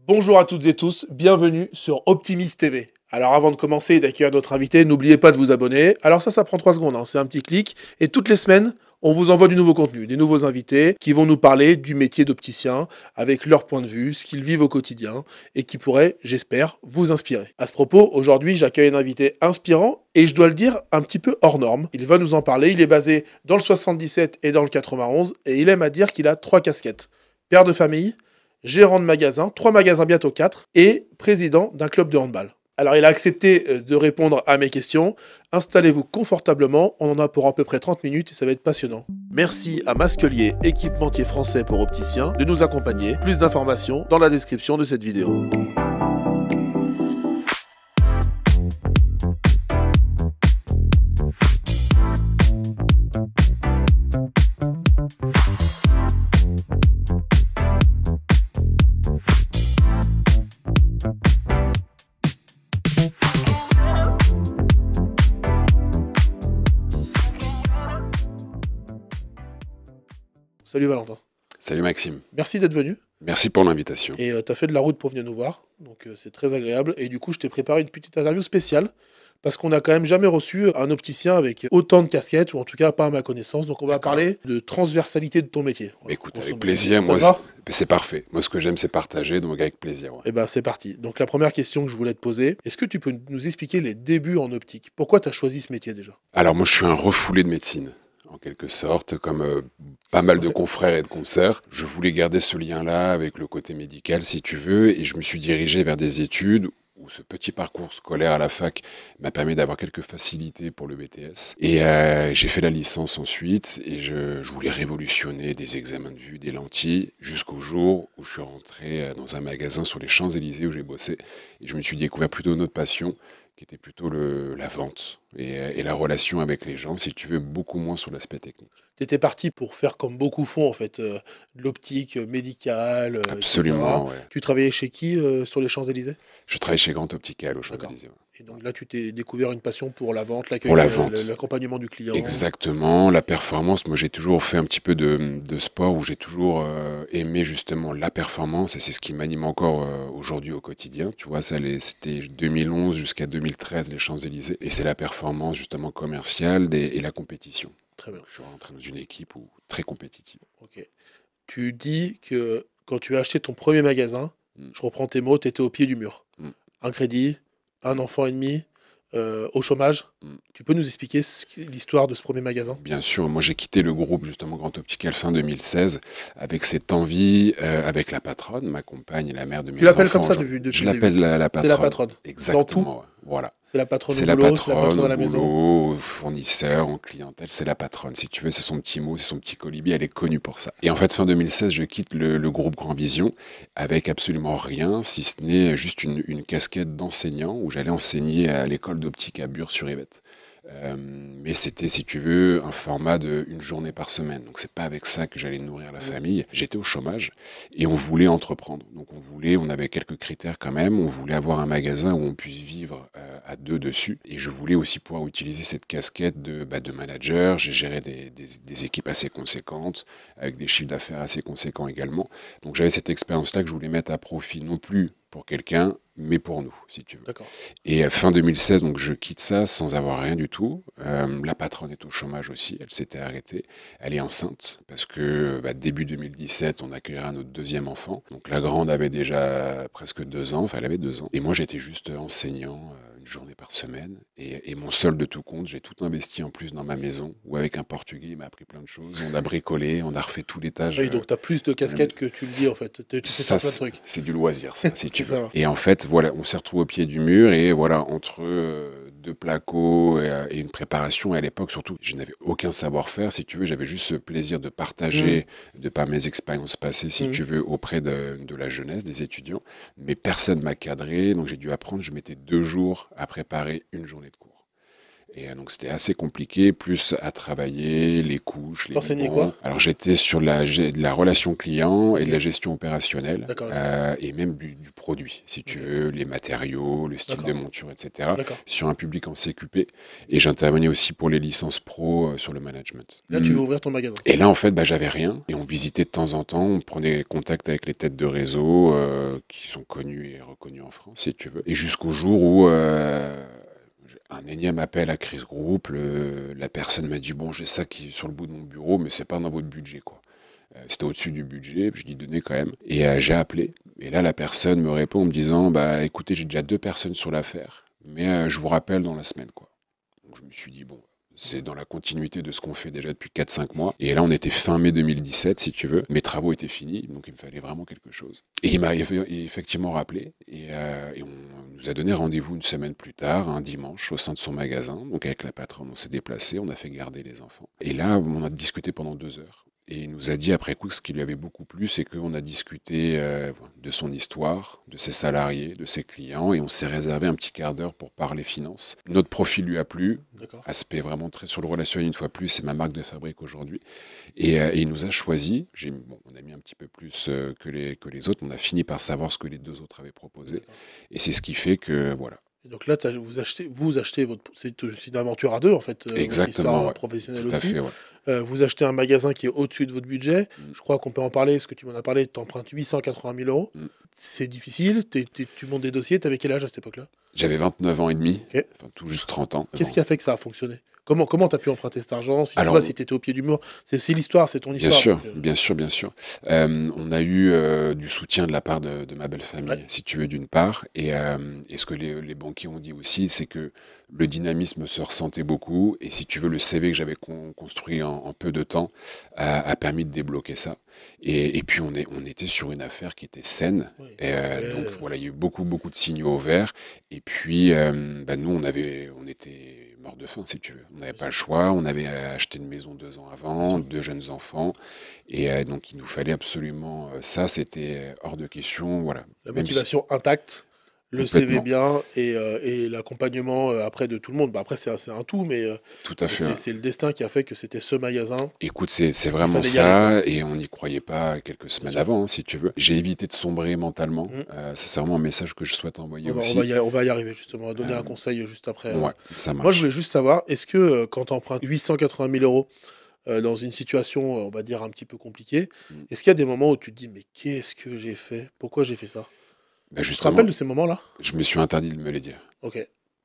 Bonjour à toutes et tous, bienvenue sur Optimist TV. Alors avant de commencer et d'accueillir notre invité, n'oubliez pas de vous abonner. Alors ça prend 3 secondes, hein, c'est un petit clic. Et toutes les semaines, on vous envoie du nouveau contenu, des nouveaux invités qui vont nous parler du métier d'opticien avec leur point de vue, ce qu'ils vivent au quotidien et qui pourrait, j'espère, vous inspirer. À ce propos, aujourd'hui, j'accueille un invité inspirant et je dois le dire, un petit peu hors norme. Il va nous en parler, il est basé dans le 77 et dans le 91 et il aime à dire qu'il a 3 casquettes. Père de famille, gérant de magasin, 3 magasins bientôt 4, et président d'un club de handball. Alors il a accepté de répondre à mes questions. Installez-vous confortablement, on en a pour à peu près 30 minutes et ça va être passionnant. Merci à Masquelier, équipementier français pour opticiens, de nous accompagner. Plus d'informations dans la description de cette vidéo. Salut Valentin. Salut Maxime. Merci d'être venu. Merci pour l'invitation. Et tu as fait de la route pour venir nous voir, donc c'est très agréable. Et du coup, je t'ai préparé une petite interview spéciale, parce qu'on n'a quand même jamais reçu un opticien avec autant de casquettes, ou en tout cas pas à ma connaissance. Donc on va parler de transversalité de ton métier. Voilà. Écoute, avec plaisir. Moi, c'est parfait. Moi, ce que j'aime, c'est partager, donc avec plaisir. Ouais. Et ben c'est parti. Donc la première question que je voulais te poser, est-ce que tu peux nous expliquer les débuts en optique? Pourquoi tu as choisi ce métier déjà? Alors moi, je suis un refoulé de médecine, en quelque sorte, comme pas mal de confrères et de consoeurs. Je voulais garder ce lien-là avec le côté médical, si tu veux, et je me suis dirigé vers des études où ce petit parcours scolaire à la fac m'a permis d'avoir quelques facilités pour le BTS. Et j'ai fait la licence ensuite, et je voulais révolutionner des examens de vue, des lentilles, jusqu'au jour où je suis rentré dans un magasin sur les Champs-Élysées où j'ai bossé, et je me suis découvert plutôt une autre passion, qui était plutôt la vente et la relation avec les gens, si tu veux, beaucoup moins sur l'aspect technique. Tu étais parti pour faire comme beaucoup font, en fait, de l'optique médicale. Absolument, etc. ouais. Tu travaillais chez qui sur les Champs-Élysées? Je travaille chez Grand Optical aux Champs-Élysées. Ouais. Et donc là, tu t'es découvert une passion pour la vente, l'accueil, Pour la vente. l'accompagnement du client. Exactement, la performance. Moi, j'ai toujours fait un petit peu de sport où j'ai toujours aimé justement la performance, et c'est ce qui m'anime encore aujourd'hui au quotidien. Tu vois, c'était 2011 jusqu'à 2013 les Champs-Élysées, et c'est la performance justement commerciale et la compétition. Très bien. Je suis rentré dans une équipe très compétitive. Ok. Tu dis que quand tu as acheté ton premier magasin, je reprends tes mots, tu étais au pied du mur. Un crédit, un enfant et demi, au chômage. Tu peux nous expliquer l'histoire de ce premier magasin? Bien sûr, moi j'ai quitté le groupe justement Grand Optical fin 2016 avec cette envie, avec la patronne, ma compagne et la mère de mes enfants. Tu l'appelles comme ça depuis Je l'appelle la patronne. C'est la patronne. Exactement. Dans tout, voilà. C'est la patronne C'est au la boulot, patronne, c'est la patronne à la au maison. boulot, au fournisseur, en clientèle, c'est la patronne. Si tu veux, c'est son petit mot, c'est son petit colibri, elle est connue pour ça. Et en fait, fin 2016, je quitte le groupe Grand Vision avec absolument rien, si ce n'est juste une casquette d'enseignant où j'allais enseigner à l'école d'optique à Bure-sur-Yvette. Mais c'était, si tu veux, un format d'une journée par semaine. Donc c'est pas avec ça que j'allais nourrir la famille. J'étais au chômage et on voulait entreprendre. Donc on avait quelques critères quand même. On voulait avoir un magasin où on puisse vivre à deux dessus. Et je voulais aussi pouvoir utiliser cette casquette de manager. J'ai géré des équipes assez conséquentes, avec des chiffres d'affaires assez conséquents également. Donc j'avais cette expérience-là que je voulais mettre à profit, non plus pour quelqu'un, mais pour nous, si tu veux. Et fin 2016, donc je quitte ça sans avoir rien du tout. La patronne est au chômage aussi, elle s'était arrêtée. Elle est enceinte, parce que début 2017, on accueillera notre deuxième enfant. Donc la grande avait déjà presque 2 ans, enfin elle avait 2 ans. Et moi j'étais juste enseignant, une journée par semaine. Et mon solde de tout compte, j'ai tout investi en plus dans ma maison, où avec un Portugais, il m'a appris plein de choses. On a bricolé, on a refait tout l'étage. Oui, donc tu as plus de casquettes que tu le dis en fait. Tu fais plein de trucs. C'est du loisir, ça, si tu veux. Et en fait, voilà, on s'est retrouvé au pied du mur, et voilà, entre 2 placos et une préparation, et à l'époque surtout, je n'avais aucun savoir-faire, si tu veux, j'avais juste ce plaisir de partager de par mes expériences passées, si tu veux, auprès de la jeunesse, des étudiants, mais personne m'a cadré, donc j'ai dû apprendre, je mettais 2 jours à préparer une journée de cours. Et donc c'était assez compliqué, plus à travailler, les couches, les T'enseignais biberons. quoi? Alors j'étais sur de la relation client et de la gestion opérationnelle, D'accord, ok. et même du produit, si tu Ok. veux, les matériaux, le style de D'accord. monture, etc. D'accord. Sur un public en CQP. Et j'intervenais aussi pour les licences pro sur le management. Là, tu veux ouvrir ton magasin. Et là, en fait, bah, j'avais rien. Et on visitait de temps en temps, on prenait contact avec les têtes de réseau qui sont connues et reconnues en France, si tu veux. Et jusqu'au jour où un énième appel à Chris Group, la personne m'a dit, bon, j'ai ça qui est sur le bout de mon bureau, mais c'est pas dans votre budget, quoi. C'était au-dessus du budget, je dis donnez quand même. Et j'ai appelé. Et là, la personne me répond en me disant, bah écoutez, j'ai déjà 2 personnes sur l'affaire, mais je vous rappelle dans la semaine, quoi. Donc je me suis dit, bon, c'est dans la continuité de ce qu'on fait déjà depuis 4-5 mois. Et là, on était fin mai 2017, si tu veux. Mes travaux étaient finis, donc il me fallait vraiment quelque chose. Et il m'a effectivement rappelé, et on nous a donné rendez-vous une semaine plus tard, un dimanche, au sein de son magasin. Donc avec la patronne, on s'est déplacé, on a fait garder les enfants. Et là, on a discuté pendant 2 heures. Et il nous a dit après coup, ce qui lui avait beaucoup plu, c'est qu'on a discuté de son histoire, de ses salariés, de ses clients, et on s'est réservé un petit quart d'heure pour parler finances. Notre profil lui a plu, D'accord. aspect vraiment très sur le relationnel une fois plus, c'est ma marque de fabrique aujourd'hui. Et il nous a choisi, on a mis un petit peu plus que les autres, on a fini par savoir ce que les 2 autres avaient proposé. D'accord. Et c'est ce qui fait que, voilà. Et donc là, vous achetez c'est une aventure à deux, en fait, votre Exactement, histoire ouais. professionnelle Tout à aussi. fait, ouais. Vous achetez un magasin qui est au-dessus de votre budget. Mm. Je crois qu'on peut en parler, parce que tu m'en as parlé, tu empruntes 880 000 euros. Mm. C'est difficile, tu montes des dossiers. Tu avais quel âge à cette époque-là? J'avais 29 ans et demi, Ok. enfin tout juste 30 ans. Qu'est-ce qui a fait que ça a fonctionné? Comment tu as pu emprunter cet argent? Si Alors, toi, si tu étais au pied du mur, c'est l'histoire, c'est ton bien histoire. sûr, donc, bien sûr, bien sûr. On a eu du soutien de la part de ma belle famille, Ouais. si tu veux, d'une part. Et ce que les banquiers ont dit aussi, c'est que le dynamisme se ressentait beaucoup. Et si tu veux, le CV que j'avais construit en peu de temps a permis de débloquer ça. Et puis, on était sur une affaire qui était saine. Oui. Et, Ouais. donc, voilà, il y a eu beaucoup, beaucoup de signaux au vert. Et puis, nous, on était mort de faim, si tu veux. On n'avait pas le choix. On avait acheté une maison 2 ans avant, 2 jeunes enfants. Et donc, il nous fallait absolument ça. C'était hors de question. Voilà. La Même si- motivation intacte, le CV Complètement. bien et l'accompagnement après de tout le monde. Bah, après, c'est un tout, mais Tout à fait. c'est le destin qui a fait que c'était ce magasin. Écoute, c'est vraiment fallait y ça, et on n'y croyait pas quelques semaines sûr. avant, hein, si tu veux. J'ai évité de sombrer mentalement. Mm. Ça, c'est vraiment un message que je souhaite envoyer On va, on aussi. va y, on va y arriver justement. On va donner Euh, un conseil juste après. Ouais, ça Moi, je marche. voulais juste savoir, est-ce que quand tu empruntes 880 000 euros dans une situation, on va dire, un petit peu compliquée, Mm. est-ce qu'il y a des moments où tu te dis, mais qu'est-ce que j'ai fait? Pourquoi j'ai fait ça? Bah, Tu te justement, rappelles de ces moments-là? je me suis interdit de me les dire, Ok,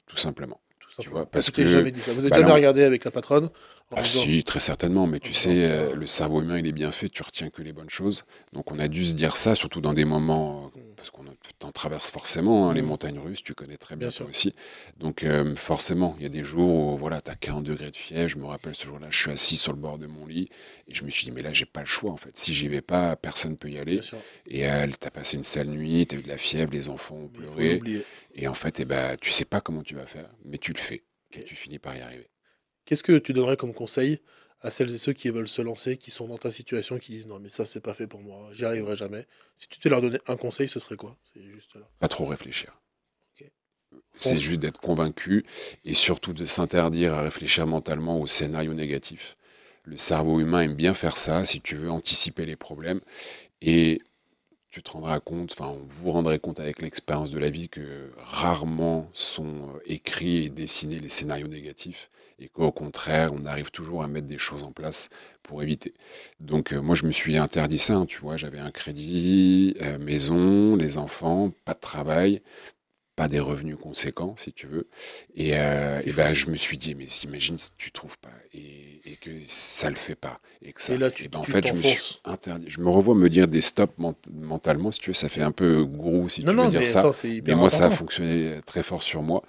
tout simplement. tout Tu simplement. vois, parce Tu t'es que jamais dit ça. Vous n'êtes bah, jamais là, regardé avec la patronne en ah disant, si, très certainement, mais en tu disant, sais, le cerveau humain, il est bien fait, tu retiens que les bonnes choses. Donc on a dû se dire ça, surtout dans des moments, parce qu'on t'en traverse forcément, hein, les Mm. montagnes russes, tu connais très bien Bien toi sûr. aussi. Donc forcément, il y a des jours où voilà, tu as 40 degrés de fièvre. Je me rappelle ce jour-là, je suis assis sur le bord de mon lit, et je me suis dit, mais là, j'ai pas le choix en fait. Si j'y vais pas, personne ne peut y aller. Bien sûr. Et t'as passé une sale nuit, t'as eu de la fièvre, les enfants ont Mais il faut pleuré. l'oublier. Et en fait, tu sais pas comment tu vas faire, mais tu le fais. Et Ok. tu finis par y arriver. Qu'est-ce que tu donnerais comme conseil à celles et ceux qui veulent se lancer, qui sont dans ta situation, qui disent non, mais ça, c'est pas fait pour moi, j'y arriverai jamais. Si tu devais leur donner un conseil, ce serait quoi? C'est juste là. Pas trop réfléchir. Ok. C'est Fonce. juste d'être convaincu et surtout de s'interdire à réfléchir mentalement aux scénarios négatifs. Le cerveau humain aime bien faire ça, si tu veux anticiper les problèmes. Et tu te rendras compte, enfin, vous vous rendrez compte avec l'expérience de la vie que rarement sont écrits et dessinés les scénarios négatifs, et qu'au contraire, on arrive toujours à mettre des choses en place pour éviter. Donc moi, je me suis interdit ça, hein, tu vois, j'avais un crédit, maison, les enfants, pas de travail, pas des revenus conséquents, si tu veux. Et ben, je me suis dit, mais imagine si tu trouves pas et que ça le fait pas. Et que ça, Et là, et ben, en tu fait, je me suis t'enfonces. interdit. Je me revois me dire des stops mentalement, si tu veux, ça fait un peu gourou, si Non, tu veux non, dire mais ça. attends, c'est Mais hyper moi, ça a important. fonctionné très fort sur moi.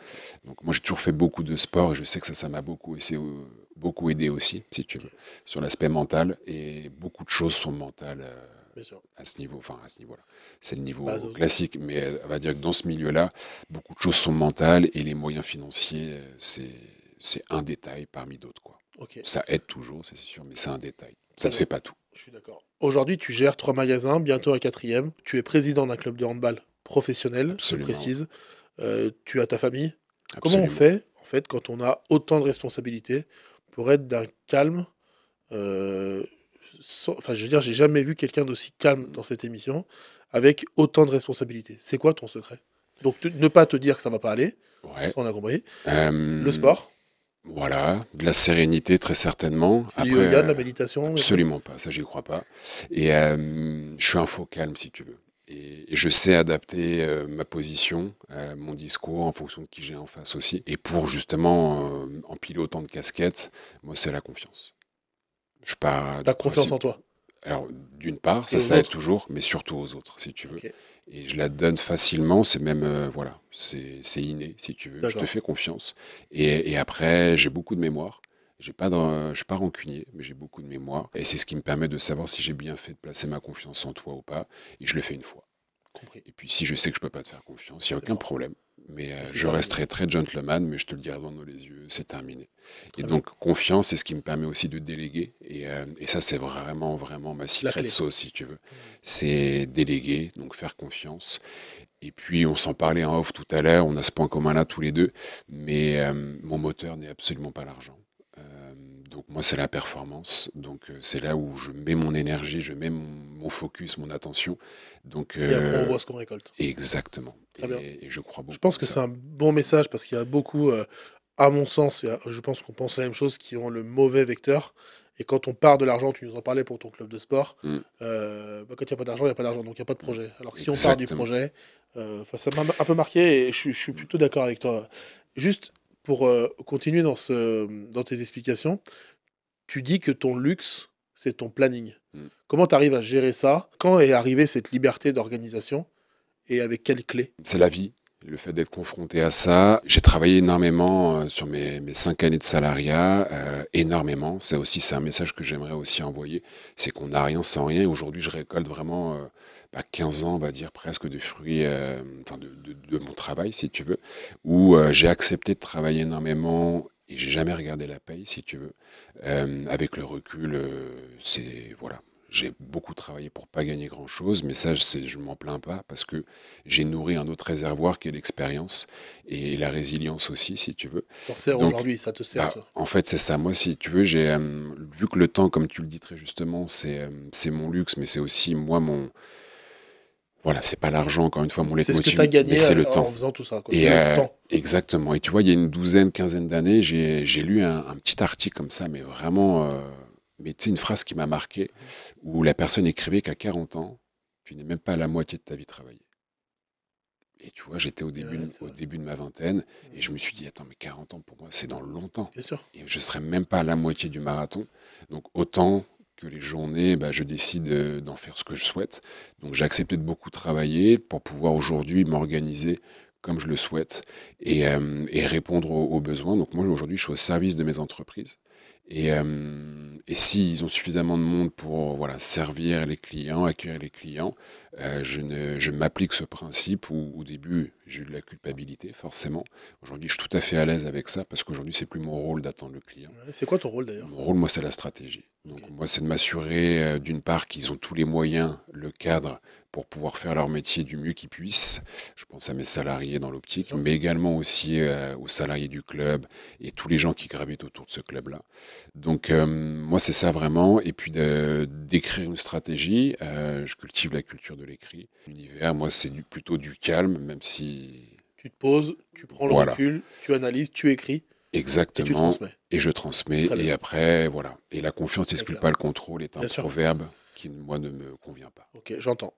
Donc moi, j'ai toujours fait beaucoup de sport et je sais que ça m'a beaucoup aidé aussi, si tu veux, Ok, sur l'aspect mental. Et beaucoup de choses sont mentales. bien sûr. À ce niveau, enfin à ce niveau-là. C'est le niveau Base. classique, mais on va dire que dans ce milieu-là, beaucoup de choses sont mentales et les moyens financiers, c'est un détail parmi d'autres, quoi. Ok, Ça aide toujours, c'est sûr, mais c'est un détail. Ça très ne bien. fait pas tout. Je suis d'accord. Aujourd'hui, tu gères 3 magasins, bientôt un quatrième. Tu es président d'un club de handball professionnel, je Absolument, précise. Tu as ta famille. Comment on absolument. fait, en fait, quand on a autant de responsabilités, pour être d'un calme. Enfin, je veux dire, j'ai jamais vu quelqu'un d'aussi calme dans cette émission, avec autant de responsabilités. C'est quoi ton secret? Donc, ne pas te dire que ça va pas aller, ça Ouais. on a compris. Le Euh, sport, voilà, de la sérénité très certainement. du Après, yoga, de la méditation et tout. absolument pas, ça j'y crois pas. Et je suis un faux calme si tu veux. Et je sais adapter ma position, mon discours en fonction de qui j'ai en face aussi. Et pour justement empiler autant de casquettes, moi c'est la confiance. Je pars du T'as confiance principe. en toi. Alors, d'une part, Et aux ça aide autres. toujours, mais surtout aux autres, si tu veux. Ok, Et je la donne facilement, c'est même, voilà, c'est inné, si tu veux. Je te d'accord. fais confiance. Et après, j'ai beaucoup de mémoire. Je suis pas rancunier, mais j'ai beaucoup de mémoire. Et c'est ce qui me permet de savoir si j'ai bien fait de placer ma confiance en toi ou pas. Et je le fais une fois. Compris. Et puis si je sais que je peux pas te faire confiance, il n'y a C'est aucun bon. problème. Mais C'est je terminé. resterai très gentleman, mais je te le dirai dans les yeux, c'est terminé. Et Très bien. donc confiance, c'est ce qui me permet aussi de déléguer. Et ça, c'est vraiment, vraiment ma La secret clé. sauce, si tu veux. C'est déléguer, donc faire confiance. Et puis on s'en parlait en off tout à l'heure, on a ce point commun là tous les deux, mais mon moteur n'est absolument pas l'argent. Donc moi c'est la performance, donc c'est là où je mets mon énergie, je mets mon focus, mon attention. Donc Et après, on voit ce qu'on récolte. exactement. Très bien. Et je crois Je beaucoup pense en que ça. c'est un bon message parce qu'il y a beaucoup, à mon sens, je pense qu'on pense la même chose, qui ont le mauvais vecteur. Et quand on part de l'argent, tu nous en parlais pour ton club de sport, Mm, bah, quand il n'y a pas d'argent, il n'y a pas d'argent, donc il n'y a pas de mm. projet. Alors que si on part du Exactement. projet, enfin, ça m'a un peu marqué et je suis Mm, plutôt d'accord avec toi. Juste pour continuer dans tes explications, tu dis que ton luxe, c'est ton planning. mm. Comment tu arrives à gérer ça? Quand est arrivée cette liberté d'organisation et avec quelle clé? C'est la vie, le fait d'être confronté à ça. J'ai travaillé énormément sur mes 5 années de salariat, énormément. Ça aussi, c'est un message que j'aimerais aussi envoyer. C'est qu'on n'a rien sans rien. Et aujourd'hui, je récolte vraiment 15 ans, on va dire presque, de fruits, enfin de mon travail, si tu veux, où j'ai accepté de travailler énormément. Et j'ai jamais regardé la paye, si tu veux. Avec le recul, c'est voilà, j'ai beaucoup travaillé pour pas gagner grand-chose, mais ça, je m'en plains pas parce que j'ai nourri un autre réservoir qui est l'expérience et la résilience aussi, si tu veux. T'en sers Donc, aujourd'hui, ça te sert, bah, ça. en fait, c'est ça. Moi, si tu veux, j'ai vu que le temps, comme tu le dis très justement, c'est mon luxe, mais c'est aussi moi mon. Voilà, c'est pas l'argent, encore une fois, mon C'est ce que tu leitmotiv, as mais gagné c'est le temps. en faisant tout ça, quoi. C'est Et le temps. exactement. Et tu vois, il y a une douzaine, quinzaine d'années, j'ai lu un petit article comme ça, mais vraiment, mais tu sais, une phrase qui m'a marqué, où la personne écrivait qu'à 40 ans, tu n'es même pas à la moitié de ta vie travaillée. Et tu vois, j'étais Et ouais, c'est au vrai. début de ma vingtaine, et je Mhm. me suis dit, attends, mais 40 ans pour moi, c'est dans longtemps. Bien sûr. Et je serais même pas à la moitié du marathon. Donc autant que les journées, bah, je décide d'en faire ce que je souhaite. Donc j'ai accepté de beaucoup travailler pour pouvoir aujourd'hui m'organiser comme je le souhaite et répondre aux besoins. Donc moi aujourd'hui, je suis au service de mes entreprises. Et s'ils ont suffisamment de monde pour voilà, servir les clients, accueillir les clients, je m'applique ce principe où au début j'ai eu de la culpabilité, forcément. Aujourd'hui, je suis tout à fait à l'aise avec ça parce qu'aujourd'hui, c'est plus mon rôle d'attendre le client. Ouais. C'est quoi ton rôle d'ailleurs? Mon rôle, moi, c'est la stratégie. Ok. Donc, moi, c'est de m'assurer, d'une part, qu'ils ont tous les moyens, le cadre, pour pouvoir faire leur métier du mieux qu'ils puissent. Je pense à mes salariés dans Bien l'optique, sûr. mais également aussi aux salariés du club et tous les gens qui gravitent autour de ce club-là. Donc, moi, c'est ça vraiment. Et puis, d'écrire une stratégie. Je cultive la culture de l'écrit. L'univers, moi, c'est plutôt du calme, même si. Tu te poses, tu prends le Voilà. recul, tu analyses, tu écris et tu Exactement, transmets. et je transmets, Très bien. et après, voilà. Et la confiance Très n'exclut clair. pas le contrôle est un Bien sûr. proverbe qui, moi, ne me convient pas. Ok, j'entends.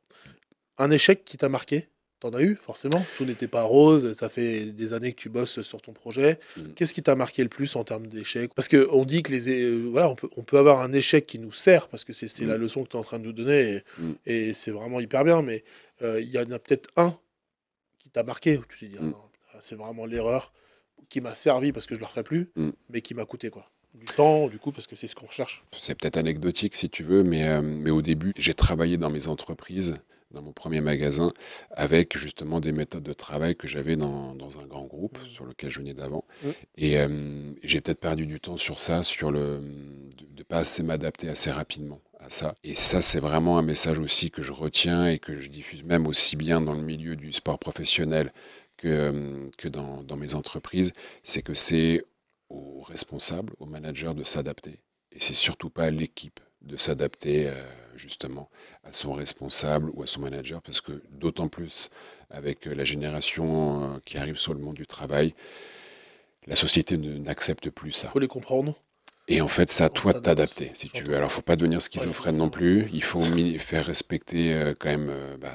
Un échec qui t'a marqué? T'en as eu, forcément. Tout n'était pas rose. Ça fait des années que tu bosses sur ton projet. Mm, Qu'est-ce qui t'a marqué le plus en termes d'échecs? Parce que on dit que voilà, on peut avoir un échec qui nous sert parce que c'est la mm, leçon que tu es en train de nous donner mm, et c'est vraiment hyper bien. Mais il y en a peut-être un qui t'a marqué où tu t'es dit, ah mm, non, c'est vraiment l'erreur qui m'a servi parce que je ne le referai plus, mm. mais qui m'a coûté quoi. Du temps, du coup, parce que c'est ce qu'on recherche. C'est peut-être anecdotique si tu veux, mais au début, j'ai travaillé dans mes entreprises, dans mon premier magasin, avec justement des méthodes de travail que j'avais dans un grand groupe sur lequel je venais d'avant. Mm. Et j'ai peut-être perdu du temps sur ça, sur de ne pas assez m'adapter assez rapidement à ça. Et ça, c'est vraiment un message aussi que je retiens et que je diffuse même aussi bien dans le milieu du sport professionnel que dans mes entreprises, c'est que c'est aux responsables, aux managers de s'adapter. Et c'est surtout pas à l'équipe de s'adapter justement à son responsable ou à son manager, parce que d'autant plus avec la génération qui arrive sur le monde du travail, la société n'accepte plus ça. Il faut les comprendre. Et en fait, c'est à On toi de s'adapte. t'adapter, si tu veux. Alors, faut pas devenir schizophrène non plus. Il faut faire respecter quand même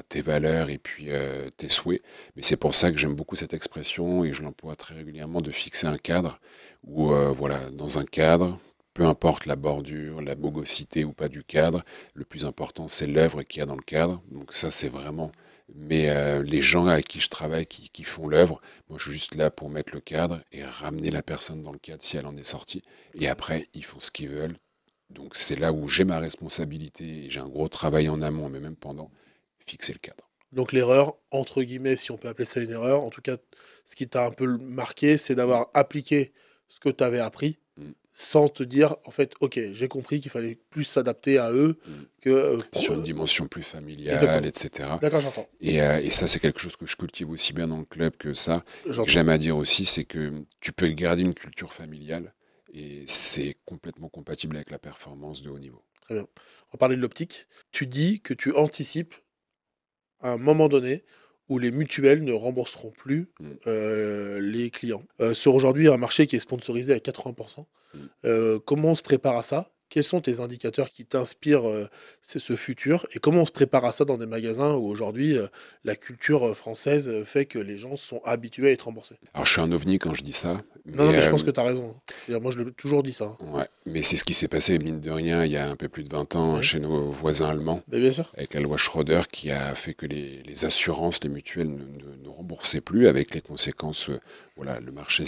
tes valeurs et puis tes souhaits. Mais c'est pour ça que j'aime beaucoup cette expression et je l'emploie très régulièrement de fixer un cadre où, voilà, dans un cadre, peu importe la bordure, la bogosité ou pas du cadre, le plus important, c'est l'œuvre qu'il y a dans le cadre. Donc ça, c'est vraiment... Mais les gens avec qui je travaille, qui font l'œuvre, moi, je suis juste là pour mettre le cadre et ramener la personne dans le cadre si elle en est sortie. Et après, ils font ce qu'ils veulent. Donc c'est là où j'ai ma responsabilité et j'ai un gros travail en amont, mais même pendant, fixer le cadre. Donc l'erreur, entre guillemets, si on peut appeler ça une erreur, en tout cas, ce qui t'a un peu marqué, c'est d'avoir appliqué ce que tu avais appris Mm. sans te dire, en fait, ok, j'ai compris qu'il fallait plus s'adapter à eux Mm. que... Sur une dimension plus familiale, Exactement. etc. D'accord, j'entends. Et ça, c'est quelque chose que je cultive aussi bien dans le club que ça. Et que j'aime à dire aussi, c'est que tu peux garder une culture familiale et c'est complètement compatible avec la performance de haut niveau. Très bien. On va parler de l'optique. Tu dis que tu anticipes à un moment donné où les mutuelles ne rembourseront plus Mm. les clients. Sur aujourd'hui, un marché qui est sponsorisé à 80%. Mm. Comment on se prépare à ça? Quels sont tes indicateurs qui t'inspirent ce futur? Et comment on se prépare à ça dans des magasins où aujourd'hui la culture française fait que les gens sont habitués à être remboursés? Alors, je suis un ovni quand je dis ça, Non, non, mais je pense mais que tu as raison. Je veux dire, moi, je l'ai toujours dit ça. Hein. ouais, mais c'est ce qui s'est passé, mine de rien, il y a un peu plus de 20 ans Ouais. chez nos voisins allemands, Mais bien sûr. avec la loi Schroeder, qui a fait que les assurances, les mutuelles ne remboursaient plus, avec les conséquences, voilà, le marché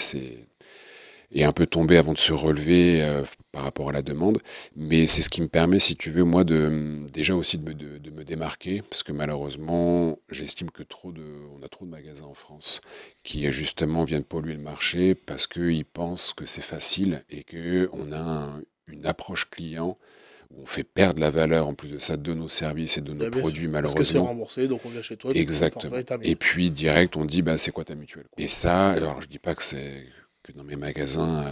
est un peu tombé avant de se relever par rapport à la demande. Mais c'est ce qui me permet, si tu veux, moi, déjà aussi de me démarquer, parce que malheureusement, j'estime que on a trop de magasins en France qui justement viennent polluer le marché parce qu'ils pensent que c'est facile et qu'on a une approche client où on fait perdre la valeur en plus de ça de nos services et de nos Bien sûr. produits, Parce que c'est malheureusement. remboursé, donc on vient chez toi, tu prends le Exactement. forfait et terminé. Et puis direct, on dit bah c'est quoi ta mutuelle? Et ça, alors je dis pas que dans mes magasins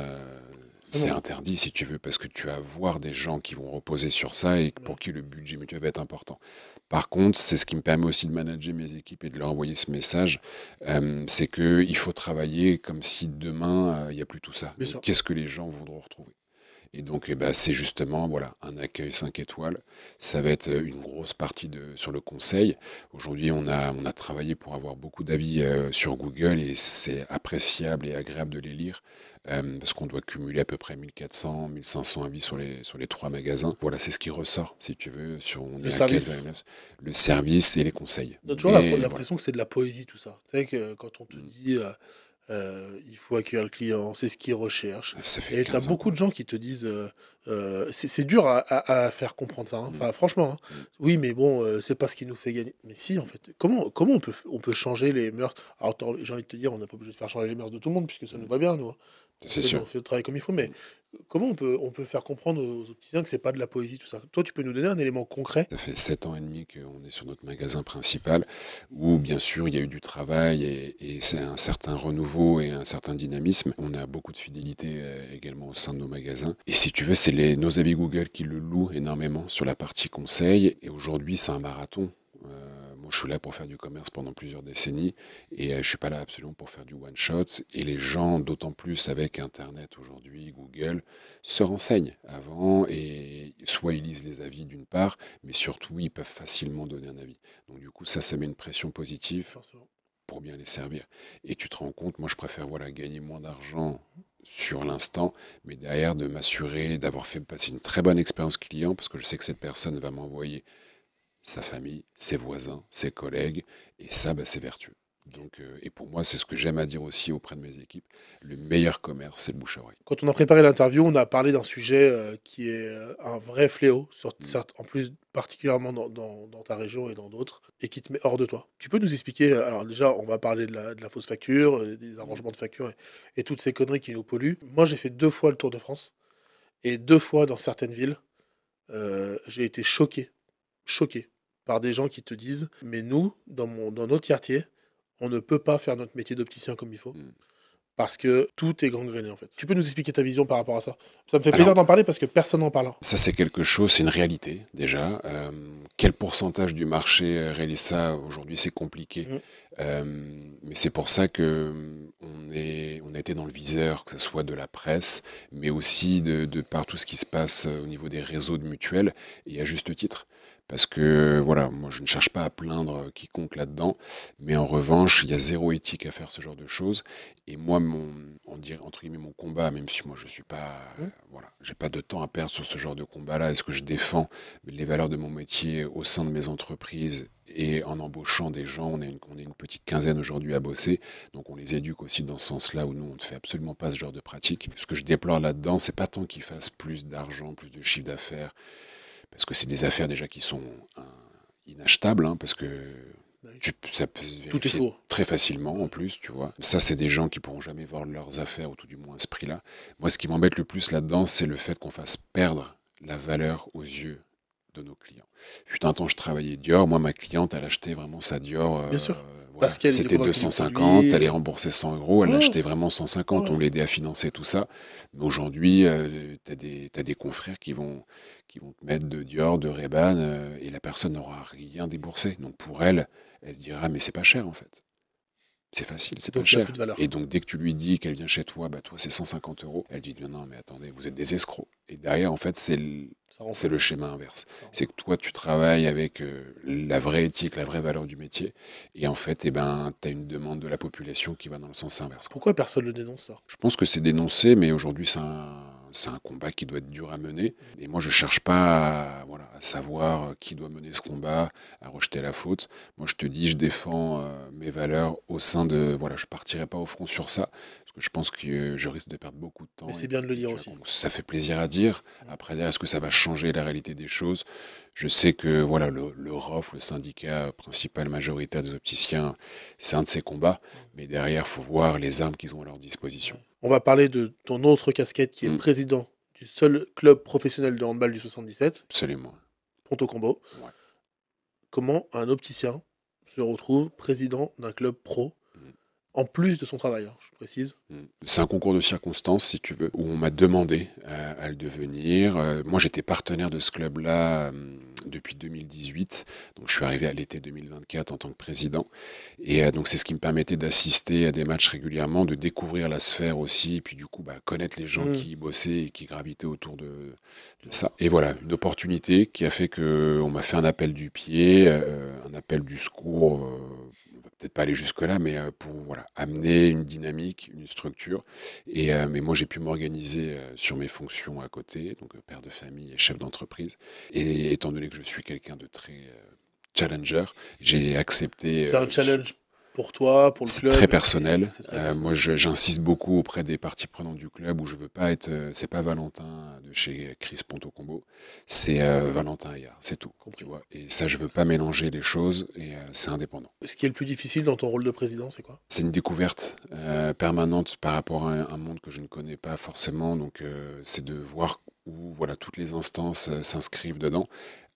c'est Non. interdit si tu veux, parce que tu vas voir des gens qui vont reposer sur ça et pour qui le budget mutuel va être important. Par contre, c'est ce qui me permet aussi de manager mes équipes et de leur envoyer ce message, c'est qu'il faut travailler comme si demain il n'y a plus tout ça. Bien sûr. Qu'est-ce que les gens voudront retrouver? Et donc, eh ben, c'est justement voilà, un accueil 5 étoiles. Ça va être une grosse partie sur le conseil. Aujourd'hui, on a travaillé pour avoir beaucoup d'avis sur Google et c'est appréciable et agréable de les lire parce qu'on doit cumuler à peu près 1400, 1500 avis sur les 3 magasins. Voilà, c'est ce qui ressort, si tu veux, on Le est à service. le service et les conseils. On a toujours Mais l'impression que c'est de la poésie tout ça. Tu sais que quand on te dit il faut accueillir le client, c'est ce qu'il recherche. voilà, ça fait Et tu as 15 ans. beaucoup de gens qui te disent c'est dur à faire comprendre ça. Hein. Enfin, franchement, hein. Oui, mais bon, c'est pas ce qui nous fait gagner. Mais si, en fait, comment on peut changer les mœurs? Alors, j'ai envie de te dire, on n'a pas obligé de faire changer les mœurs de tout le monde, puisque ça nous va bien, nous. Hein. C'est sûr. On fait le travail comme il faut, mais comment on peut faire comprendre aux opticiens que c'est pas de la poésie, tout ça? Toi, tu peux nous donner un élément concret? Ça fait 7 ans et demi qu'on est sur notre magasin principal, où bien sûr il y a eu du travail et c'est un certain renouveau et un certain dynamisme. On a beaucoup de fidélité également au sein de nos magasins. Et si tu veux, c'est nos avis Google qui le louent énormément sur la partie conseil. Et aujourd'hui, c'est un marathon. Moi, je suis là pour faire du commerce pendant plusieurs décennies et je suis pas là absolument pour faire du one shot. Et les gens, d'autant plus avec Internet aujourd'hui, Google, se renseignent avant et soit ils lisent les avis d'une part, mais surtout ils peuvent facilement donner un avis. Donc du coup, ça met une pression positive Forcément. pour bien les servir. Et tu te rends compte, moi je préfère voilà gagner moins d'argent sur l'instant, mais derrière de m'assurer d'avoir fait passer une très bonne expérience client parce que je sais que cette personne va m'envoyer sa famille, ses voisins, ses collègues, et ça, bah, c'est vertueux. Donc, et pour moi, c'est ce que j'aime à dire aussi auprès de mes équipes, le meilleur commerce, c'est le bouche à oreille. Quand on a préparé l'interview, on a parlé d'un sujet qui est un vrai fléau, en plus particulièrement dans ta région et dans d'autres, et qui te met hors de toi. Tu peux nous expliquer, alors déjà, on va parler de la fausse facture, des arrangements de facture et toutes ces conneries qui nous polluent. Moi, j'ai fait 2 fois le Tour de France, et 2 fois dans certaines villes, j'ai été choqué par des gens qui te disent, mais nous, dans notre quartier, on ne peut pas faire notre métier d'opticien comme il faut. Mmh. Parce que tout est gangréné, en fait. Tu peux nous expliquer ta vision par rapport à ça? Ça me fait Alors plaisir d'en parler parce que personne n'en parle. ça, c'est quelque chose, c'est une réalité déjà. Quel pourcentage du marché réalise ça aujourd'hui? C'est compliqué. Mmh. Mais c'est pour ça que on a été dans le viseur, que ce soit de la presse, mais aussi de par tout ce qui se passe au niveau des réseaux de mutuelles, et à juste titre. Parce que voilà, moi je ne cherche pas à plaindre quiconque là-dedans, mais en revanche, il y a zéro éthique à faire ce genre de choses. Et moi, entre guillemets, mon combat, même si moi je suis pas, Mmh. voilà, j'ai pas de temps à perdre sur ce genre de combat-là. Est-ce que je défends les valeurs de mon métier au sein de mes entreprises et en embauchant des gens? On est une petite quinzaine aujourd'hui à bosser, donc on les éduque aussi dans ce sens-là où nous on ne fait absolument pas ce genre de pratique. Ce que je déplore là-dedans, c'est pas tant qu'ils fassent plus d'argent, plus de chiffre d'affaires, parce que c'est des affaires déjà qui sont inachetables, hein, parce que Bah oui. ça peut se Tout est vérifier faux. très facilement en plus, tu vois. Ça, c'est des gens qui pourront jamais voir leurs affaires, ou tout du moins à ce prix-là. Moi, ce qui m'embête le plus là-dedans, c'est le fait qu'on fasse perdre la valeur aux yeux de nos clients. Fut un temps, je travaillais Dior. Moi, ma cliente, elle achetait vraiment sa Dior. Bien sûr. Voilà. Parce qu'elle est C'était convaincue du 250, produit. elle est remboursée 100 euros, elle Ouais, l'achetait vraiment 150. ouais. On l'aidait à financer tout ça. Mais aujourd'hui, t'as des confrères qui vont te mettre de Dior, de Ray-Ban, et la personne n'aura rien déboursé. Donc pour elle, elle se dira, mais c'est pas cher en fait. C'est facile, c'est pas Donc il n'y a plus cher. de valeur. Et donc dès que tu lui dis qu'elle vient chez toi, bah toi c'est 150 euros, elle dit, non, non, mais attendez, vous êtes des escrocs. Et derrière, en fait, Ça rend c'est fou. le schéma inverse. Ça rend C'est que toi, tu travailles avec la vraie éthique, la vraie valeur du métier. Et en fait, eh ben, tu as une demande de la population qui va dans le sens inverse, quoi. Pourquoi personne ne le dénonce, ça? Je pense que c'est dénoncé, mais aujourd'hui, c'est un combat qui doit être dur à mener. Et moi, je cherche pas à, voilà, à savoir qui doit mener ce combat, à rejeter la faute. Moi, je te dis, je défends mes valeurs au sein de... Voilà, je partirai pas au front sur ça, parce que je pense que je risque de perdre beaucoup de temps. Mais c'est Et bien de le puis, dire tu aussi. vois, ça fait plaisir à dire. Après, derrière, est-ce que ça va changer la réalité des choses? Je sais que voilà, le ROF, le syndicat principal majoritaire des opticiens, c'est un de ces combats. Mais derrière, il faut voir les armes qu'ils ont à leur disposition. On va parler de ton autre casquette qui est Mm. président du seul club professionnel de handball du 77, Absolument. Ponto Combo. Ouais. Comment un opticien se retrouve président d'un club pro, Mm. en plus de son travail, hein, je précise. C'est un concours de circonstances, si tu veux, où on m'a demandé à le devenir. Moi, j'étais partenaire de ce club-là depuis 2018. Donc, je suis arrivé à l'été 2024 en tant que président. Et donc, c'est ce qui me permettait d'assister à des matchs régulièrement, de découvrir la sphère aussi, et puis du coup, bah, connaître les gens qui y bossaient et qui gravitaient autour de ça. Et voilà, une opportunité qui a fait qu'on m'a fait un appel du pied, un appel du secours. On va peut-être pas aller jusque-là, mais pour voilà, amener une dynamique, une structure. Mais moi, j'ai pu m'organiser sur mes fonctions à côté, donc père de famille et chef d'entreprise. Et étant donné que je suis quelqu'un de très challenger, j'ai accepté. C'est un challenge pour toi, pour le C'est club. très personnel. C'est très personnel. Moi, j'insiste beaucoup auprès des parties prenantes du club où je veux pas être. C'est pas Valentin de chez Chris Ponto Combo, c'est Valentin Ayard, c'est tout. Compris. Tu vois. Et ça, je veux pas mélanger les choses et c'est indépendant. Ce qui est le plus difficile dans ton rôle de président, c'est quoi? C'est une découverte permanente par rapport à un monde que je ne connais pas forcément. Donc, c'est de voir où voilà, toutes les instances s'inscrivent dedans.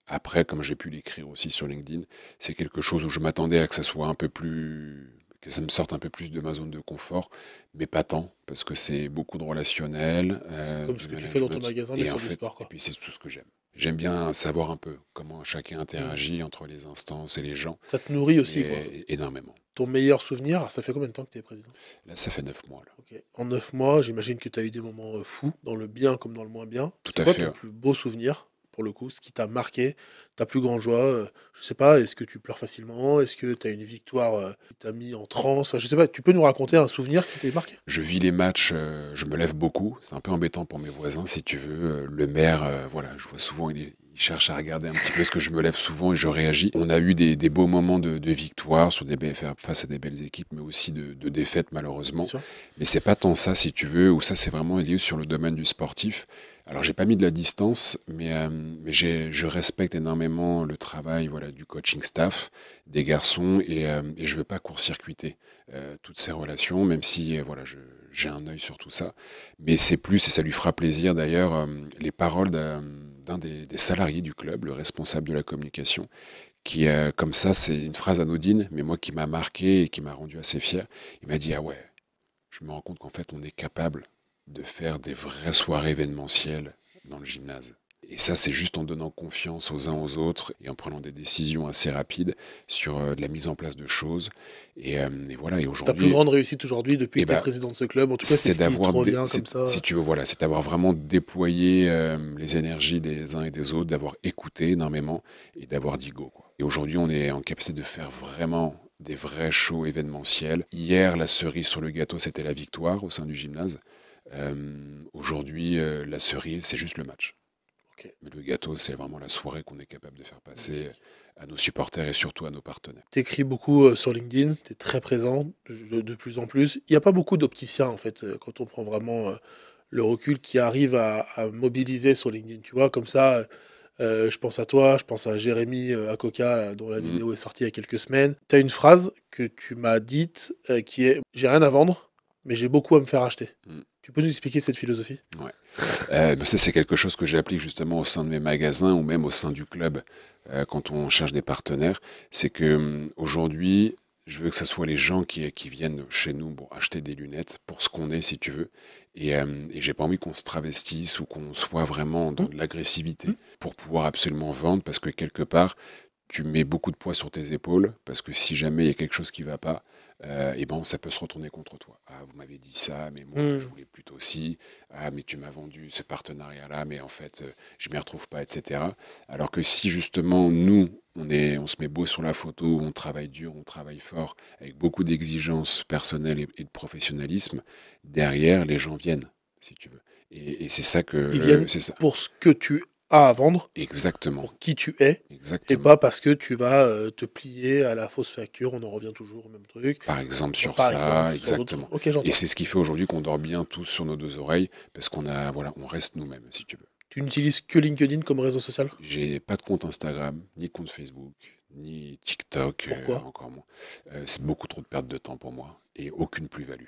Après, comme j'ai pu l'écrire aussi sur LinkedIn, c'est quelque chose où je m'attendais à que ça soit un peu plus, que ça me sorte un peu plus de ma zone de confort, mais pas tant, parce que c'est beaucoup de relationnel, Comme du ce que tu fais dans ton management, magasin, mais et sur en du fait, sport, et quoi. puis c'est tout ce que j'aime. J'aime bien savoir un peu comment chacun interagit entre les instances et les gens, Ça te nourrit aussi, quoi. et énormément. Ton meilleur souvenir, ça fait combien de temps que tu es président? Là, ça fait 9 mois, là. Ok. En 9 mois, j'imagine que tu as eu des moments fous, dans le bien comme dans le moins bien. Tout C'est à quoi fait, ton ouais. plus beau souvenir, pour le coup, ce qui t'a marqué, ta plus grande joie? Je sais pas, est-ce que tu pleures facilement? Est-ce que tu as une victoire qui t'a mis en transe? Enfin, je sais pas, tu peux nous raconter un souvenir qui t'a marqué? Je vis les matchs, je me lève beaucoup. C'est un peu embêtant pour mes voisins, si tu veux. Le maire, voilà, je vois souvent, il cherche à regarder un petit peu parce que je me lève souvent et je réagis. On a eu des beaux moments de victoire sur face à des belles équipes, mais aussi de défaites, malheureusement. Bien sûr. Mais c'est pas tant ça, si tu veux, ou ça, c'est vraiment lié sur le domaine du sportif. Alors, j'ai pas mis de la distance, mais je respecte énormément le travail, voilà, du coaching staff, des garçons, et je veux pas court-circuiter toutes ces relations, même si voilà, j'ai un œil sur tout ça. Mais c'est plus, et ça lui fera plaisir d'ailleurs, les paroles d'un des salariés du club, le responsable de la communication, qui, comme ça, c'est une phrase anodine, mais moi qui m'a marqué et qui m'a rendu assez fier. Il m'a dit: ah ouais, je me rends compte qu'en fait, on est capable de faire des vraies soirées événementielles dans le gymnase. Et ça, c'est juste en donnant confiance aux uns aux autres et en prenant des décisions assez rapides sur de la mise en place de choses. Et voilà, et C'est ta plus aujourd'hui, grande réussite aujourd'hui depuis eh que tu es ben, président de ce club. En tout cas, c'est c'est ce qui te d'avoir, revient comme ça. si tu veux, voilà, c'est d'avoir vraiment déployé les énergies des uns et des autres, d'avoir écouté énormément et d'avoir dit go, quoi. Et aujourd'hui, on est en capacité de faire vraiment des vrais shows événementiels. Hier, la cerise sur le gâteau, c'était la victoire au sein du gymnase. Aujourd'hui, la cerise, c'est juste le match. Ok. Mais le gâteau, c'est vraiment la soirée qu'on est capable de faire passer à nos supporters et surtout à nos partenaires. Tu écris beaucoup sur LinkedIn, tu es très présent de plus en plus. Il n'y a pas beaucoup d'opticiens, en fait, quand on prend vraiment le recul, qui arrivent à mobiliser sur LinkedIn. Tu vois, comme ça, je pense à toi, je pense à Jérémy à Coca, là, dont la Mhm. vidéo est sortie il y a quelques semaines. Tu as une phrase que tu m'as dite qui est: j'ai rien à vendre, mais j'ai beaucoup à me faire acheter. Mhm. Tu peux nous expliquer cette philosophie? Ouais. Ça, c'est quelque chose que j'applique justement au sein de mes magasins ou même au sein du club quand on cherche des partenaires. C'est que aujourd'hui, je veux que ce soit les gens qui viennent chez nous pour acheter des lunettes pour ce qu'on est, si tu veux. Et j'ai pas envie qu'on se travestisse ou qu'on soit vraiment dans Hum, de l'agressivité hum. pour pouvoir absolument vendre parce que quelque part, tu mets beaucoup de poids sur tes épaules parce que si jamais il y a quelque chose qui va pas, et ben ça peut se retourner contre toi. Ah, vous m'avez dit ça, mais moi je Hum. voulais plutôt ci. Ah, mais tu m'as vendu ce partenariat-là, mais en fait je m'y retrouve pas, etc. Alors que si justement nous on se met beau sur la photo, on travaille dur, on travaille fort, avec beaucoup d'exigences personnelles et de professionnalisme, derrière les gens viennent, si tu veux. Et c'est ça Ils viennent c'est ça. pour ce que tu as à vendre, Exactement, pour qui tu es, et exactement. pas parce que tu vas te plier à la fausse facture. On en revient toujours au même truc. Par exemple sur Par ça, exemple, sur d'autres. exactement. Ok, Et j'entends. c'est ce qui fait aujourd'hui qu'on dort bien tous sur nos deux oreilles, parce qu'on a, voilà, on reste nous-mêmes, si tu veux. Tu n'utilises que LinkedIn comme réseau social? J'ai pas de compte Instagram, ni compte Facebook, ni TikTok, Pourquoi? encore moins. C'est beaucoup trop de perte de temps pour moi, et aucune plus-value,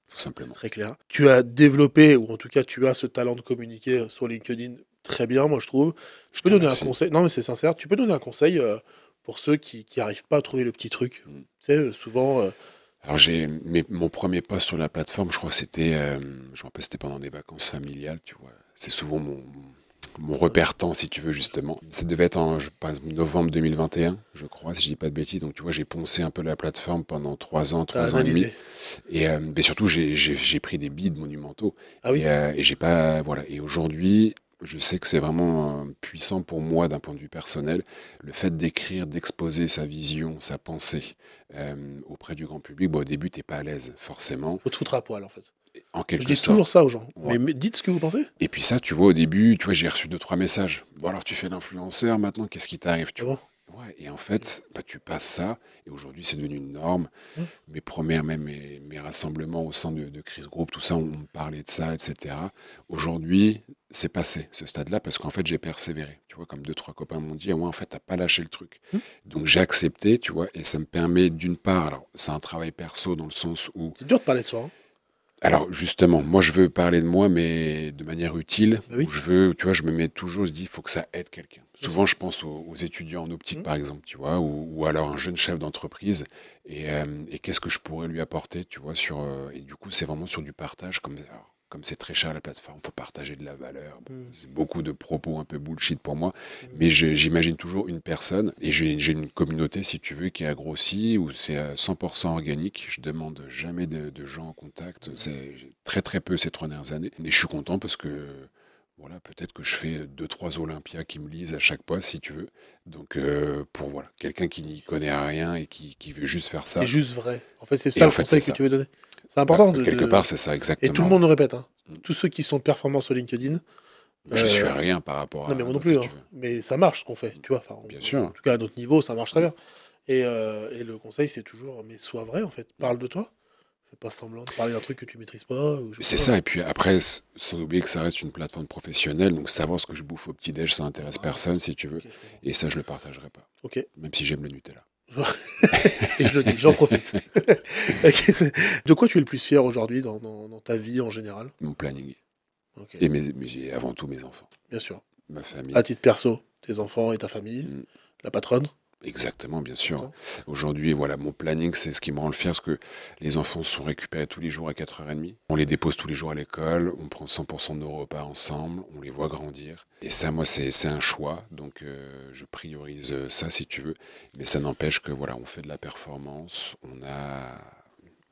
tout C'est simplement. très clair. Tu as développé, ou en tout cas, tu as ce talent de communiquer sur LinkedIn très bien, moi, je trouve. Tu Je peux te donner un remercie. conseil? Non, mais c'est sincère. Tu peux donner un conseil pour ceux qui n'arrivent pas à trouver le petit truc. Mm. Tu sais, souvent. Alors mon premier post sur la plateforme, je crois que c'était, je me rappelle, c'était pendant des vacances familiales, tu vois. C'est souvent mon repère temps, si tu veux, justement. Ça devait être par exemple, novembre 2021, je crois, si je dis pas de bêtises. Donc, tu vois, j'ai poncé un peu la plateforme pendant 3 ans, T'as 3 ans et demi. analysé. Mais surtout, j'ai pris des bides monumentaux. Ah oui? Et j'ai pas, voilà. Et aujourd'hui, je sais que c'est vraiment puissant pour moi d'un point de vue personnel. Le fait d'écrire, d'exposer sa vision, sa pensée auprès du grand public, bon, au début, t'es pas à l'aise, forcément, Faut te foutre à poil, en fait. en Je quelque dis toujours sorte. ça aux gens. Ouais. Mais dites ce que vous pensez. Et puis ça, tu vois, au début, tu vois, j'ai reçu 2, 3 messages. Bon, alors tu fais l'influenceur, maintenant, qu'est-ce qui t'arrive, tu Ah bon? vois? Ouais, et en fait, bah, tu passes ça, et aujourd'hui, c'est devenu une norme. Hum. Mes rassemblements au sein de Chris Group, tout ça, on me parlait de ça, etc. Aujourd'hui, c'est passé, ce stade-là, parce qu'en fait, j'ai persévéré. Tu vois, comme 2, 3 copains m'ont dit, ah ouais, en fait, t'as pas lâché le truc. Hum. Donc, j'ai accepté, tu vois, et ça me permet, d'une part, alors, c'est un travail perso dans le sens où C'est dur de parler de soi, hein. alors justement, moi je veux parler de moi, mais de manière utile, Bah où oui, je veux, tu vois, je me mets toujours, je dis, il faut que ça aide quelqu'un. bien sûr. Souvent, je pense aux étudiants en optique, Hum. par exemple, tu vois, ou alors un jeune chef d'entreprise, et qu'est-ce que je pourrais lui apporter, tu vois, et du coup, c'est vraiment sur du partage, comme c'est très cher la plateforme, il faut partager de la valeur. Bon, Hum. c'est beaucoup de propos un peu bullshit pour moi, Hum. mais j'imagine toujours une personne, et j'ai une communauté, si tu veux, qui a grossi, où c'est à 100% organique. Je demande jamais de gens en contact. C'est très très peu ces 3 dernières années. Mais je suis content parce que voilà, peut-être que je fais 2, 3 Olympias qui me lisent à chaque poste, si tu veux. Donc pour voilà, quelqu'un qui n'y connaît rien et qui veut juste faire Qui est ça. juste vrai. En fait, c'est Et ça en le fait, c'est conseil que ça. tu veux donner. C'est Bah, important quelque part, c'est ça Et tout le exactement. monde le répète, hein. Mm. Tous ceux qui sont performants sur LinkedIn. Je suis euh, à rien par rapport non, mais à moi non d'autres, plus, si hein. tu veux. Mais ça marche ce qu'on fait, tu vois. Enfin, Bien en sûr. tout cas, à notre niveau, ça marche très Mm. bien. Et le conseil, c'est toujours, mais sois vrai, en fait. Parle de toi. Fais pas semblant de parler d'un truc que tu maîtrises pas. Ou je sais C'est pas. ça, et puis après, sans oublier que ça reste une plateforme professionnelle, donc savoir ce que je bouffe au petit-déj, ça intéresse Ah, personne, si tu veux, ok, je comprends. et ça, je le partagerai pas, Ok. même si j'aime le Nutella. Et je le dis, j'en profite. Ok, de quoi tu es le plus fier aujourd'hui dans ta vie en général? Mon planning. Ok, Mais j'ai avant tout mes enfants, bien sûr. ma À famille. titre perso, tes enfants et ta famille, Mm. la patronne. Exactement, bien sûr. Aujourd'hui, voilà, mon planning, c'est ce qui me rend le fier, parce que les enfants sont récupérés tous les jours à 4h30. On les dépose tous les jours à l'école, on prend 100% de nos repas ensemble, on les voit grandir. Et ça, moi, c'est un choix, donc je priorise ça, si tu veux. Mais ça n'empêche que, voilà, on fait de la performance,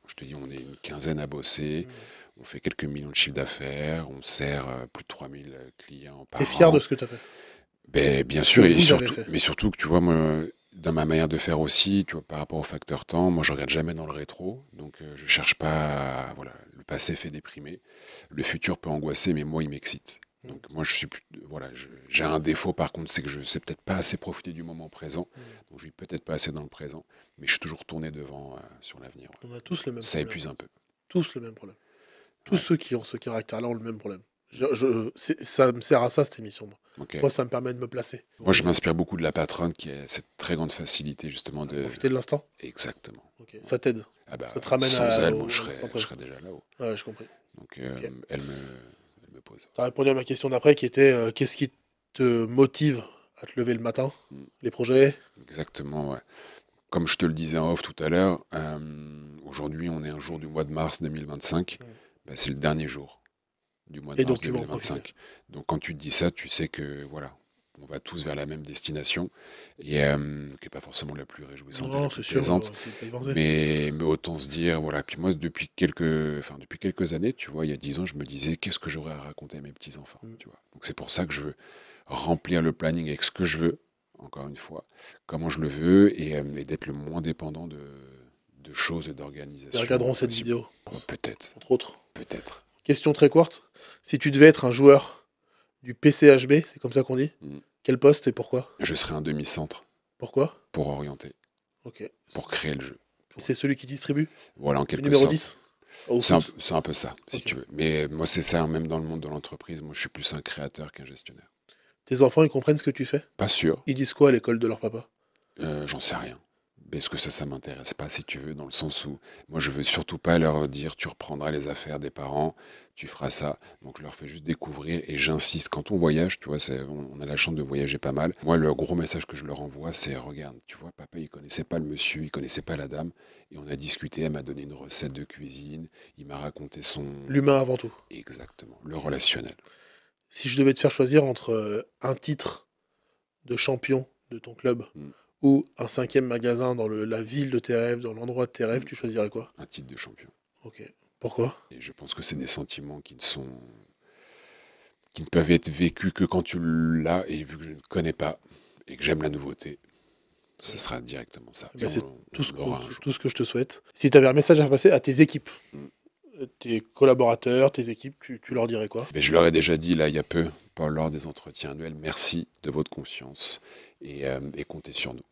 je te dis, on est une quinzaine à bosser, on fait quelques millions de chiffres d'affaires, on sert plus de 3000 clients par an. T'es fier de ce que tu as fait? Ben, bien sûr, Que et vous avez surtout, fait. mais surtout que tu vois, moi, dans ma manière de faire aussi, tu vois, par rapport au facteur temps, moi je regarde jamais dans le rétro, donc je cherche pas, voilà, le passé fait déprimer, le futur peut angoisser, mais moi il m'excite. Donc moi je suis plus, voilà, j'ai un défaut par contre, c'est que je sais peut-être pas assez profiter du moment présent, donc je vis peut-être pas assez dans le présent, mais je suis toujours tourné devant sur l'avenir. Ouais. On a tous le même Ça problème. épuise un peu. Tous le même problème. Tous Ouais. ceux qui ont ce caractère-là ont le même problème. Ça me sert à ça, cette émission. Ok. Moi, ça me permet de me placer. Moi je m'inspire beaucoup de la patronne qui a cette très grande facilité justement de... Profiter de l'instant. Exactement. Ok. Ça t'aide. Ah bah, Ça te ramène sans elle, au moi je instant je présent. serais déjà là-haut. Ouais, je compris. Donc Ok. elle me pose. Tu as répondu à ma question d'après qui était qu'est-ce qui te motive à te lever le matin? Les projets? Exactement, ouais. Comme je te le disais en off tout à l'heure, aujourd'hui on est un jour du mois de mars 2025, bah, c'est le dernier jour du mois de Et mars donc tu vas en 2025. Donc quand tu te dis ça, tu sais que voilà, on va tous vers la même destination, et qui n'est pas forcément la plus réjouissante et la Non, plus c'est sûr, plaisante. c'est pas y penser. Mais autant se dire, voilà, puis moi depuis quelques années, tu vois, il y a 10 ans, je me disais qu'est-ce que j'aurais à raconter à mes petits-enfants, tu vois. Donc c'est pour ça que je veux remplir le planning avec ce que je veux, encore une fois, comment je le veux, et d'être le moins dépendant de choses et d'organisations. Ils regarderont cette possible. vidéo, Peut-être, entre autres. peut-être. Question très courte. Si tu devais être un joueur du PCHB, c'est comme ça qu'on dit, quel poste et pourquoi? Je serai un demi-centre Pourquoi? pour orienter, Ok. pour créer le jeu. C'est celui qui distribue? Voilà, en Le quelque numéro sorte. 10? Au C'est foot. un peu ça, si Ok. tu veux. Mais moi, c'est ça, même dans le monde de l'entreprise, moi, je suis plus un créateur qu'un gestionnaire. Tes enfants, ils comprennent ce que tu fais? Pas sûr, Ils disent quoi à l'école de leur papa? j'en sais rien. Parce que ça m'intéresse pas, si tu veux, dans le sens où moi, je veux surtout pas leur dire tu reprendras les affaires des parents, tu feras ça. Donc, je leur fais juste découvrir, et j'insiste. Quand on voyage, tu vois, on a la chance de voyager pas mal. Moi, le gros message que je leur envoie, c'est regarde, tu vois, papa, il connaissait pas le monsieur, il connaissait pas la dame, et on a discuté, elle m'a donné une recette de cuisine, il m'a raconté son... L'humain avant tout. Exactement, le relationnel. Si je devais te faire choisir entre un titre de champion de ton club ou un 5e magasin dans la ville de tes rêves, dans l'endroit de tes rêves, tu choisirais quoi? Un titre de champion. Ok. Pourquoi? Et je pense que c'est des sentiments qui ne peuvent être vécus que quand tu l'as, et vu que je ne connais pas et que j'aime la nouveauté, ce sera directement ça. Ben, Et c'est on tout ce l'aura un jour. que je te souhaite. Si tu avais un message à faire passer à tes équipes, tes collaborateurs, tes équipes, tu leur dirais quoi? Mais je leur ai déjà dit là il y a peu, lors des entretiens annuels, merci de votre confiance, et comptez sur nous.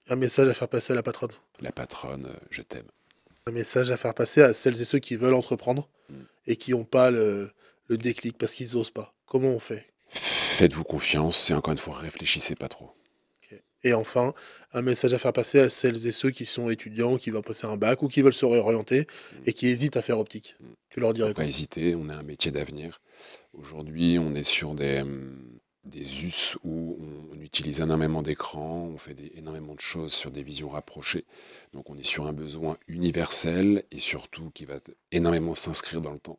Un message à faire passer à la patronne. La patronne, je t'aime. Un message à faire passer à celles et ceux qui veulent entreprendre et qui n'ont pas le déclic parce qu'ils n'osent pas. Comment on fait? Faites-vous confiance, et encore une fois, réfléchissez pas trop. Ok. Et enfin, un message à faire passer à celles et ceux qui sont étudiants, qui veulent passer un bac ou qui veulent se réorienter et qui hésitent à faire optique. Tu leur dirais Faut quoi? pas hésiter, on a un métier d'avenir. Aujourd'hui, on est sur des us où on utilise énormément d'écrans, on fait énormément de choses sur des visions rapprochées. Donc on est sur un besoin universel, et surtout qui va énormément s'inscrire dans le temps.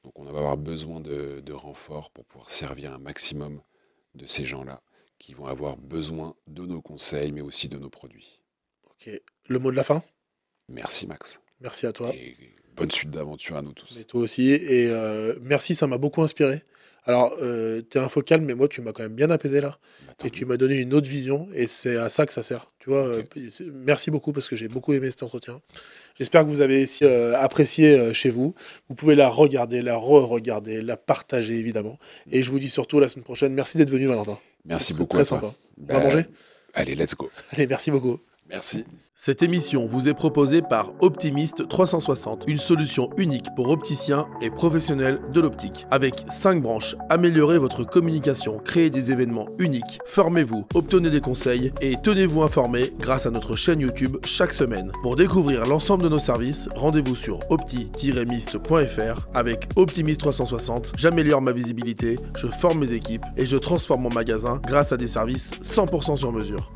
Donc on va avoir besoin de renforts pour pouvoir servir un maximum de ces gens-là qui vont avoir besoin de nos conseils, mais aussi de nos produits. Ok. Le mot de la fin? Merci Max. Merci à toi. Et bonne suite d'aventure à nous tous. Mais toi aussi. Et merci, ça m'a beaucoup inspiré. Alors, t'es un focal, mais moi, tu m'as quand même bien apaisé là. Attends, Et tu m'as donné une autre vision. Et c'est à ça que ça sert. Tu vois, Ok. merci beaucoup parce que j'ai beaucoup aimé cet entretien. J'espère que vous avez apprécié chez vous. Vous pouvez la regarder, la re-regarder, la partager évidemment. Et je vous dis surtout la semaine prochaine. Merci d'être venu, Valentin. Merci C'est beaucoup très à toi. sympa. On va manger? Allez, let's go. Allez, merci beaucoup. Merci. Cette émission vous est proposée par Optimist 360, une solution unique pour opticiens et professionnels de l'optique. Avec 5 branches, améliorez votre communication, créez des événements uniques, formez-vous, obtenez des conseils et tenez-vous informés grâce à notre chaîne YouTube chaque semaine. Pour découvrir l'ensemble de nos services, rendez-vous sur opti-mist.fr. Avec Optimist 360, j'améliore ma visibilité, je forme mes équipes et je transforme mon magasin grâce à des services 100% sur mesure.